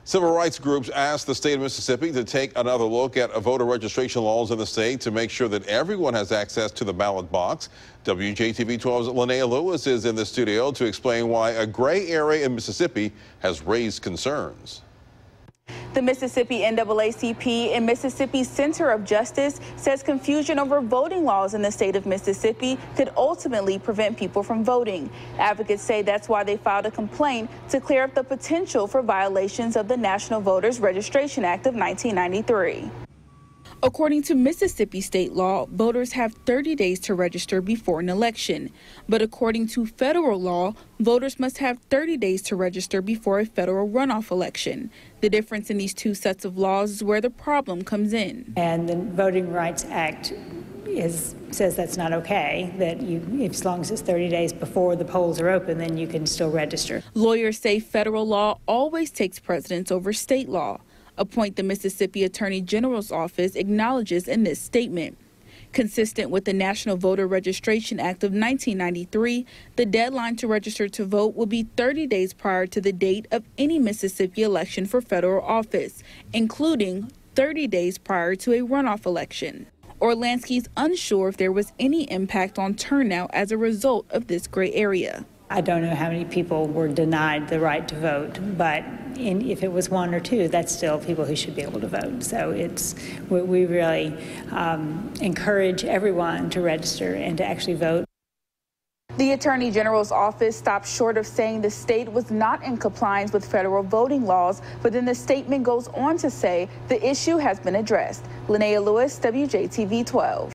Civil rights groups asked the state of Mississippi to take another look at voter registration laws in the state to make sure that everyone has access to the ballot box. WJTV 12's Linnea Lewis is in the studio to explain why a gray area in Mississippi has raised concerns. The Mississippi NAACP and Mississippi Center of Justice says confusion over voting laws in the state of Mississippi could ultimately prevent people from voting. Advocates say that's why they filed a complaint to clear up the potential for violations of the National Voters Registration Act of 1993. According to Mississippi state law, voters have 30 days to register before an election. But according to federal law, voters must have 30 days to register before a federal runoff election. The difference in these two sets of laws is where the problem comes in. And the Voting Rights Act says that's not okay, that as long as it's 30 days before the polls are open, then you can still register. Lawyers say federal law always takes precedence over state law, a point the Mississippi Attorney General's office acknowledges in this statement. Consistent with the National Voter Registration Act of 1993, the deadline to register to vote will be 30 days prior to the date of any Mississippi election for federal office, including 30 days prior to a runoff election. Orlansky's unsure if there was any impact on turnout as a result of this gray area. I don't know how many people were denied the right to vote, but if it was one or two, that's still people who should be able to vote. So we really encourage everyone to register and to actually vote. The Attorney General's office stopped short of saying the state was not in compliance with federal voting laws, but then the statement goes on to say the issue has been addressed. Linnea Lewis, WJTV 12.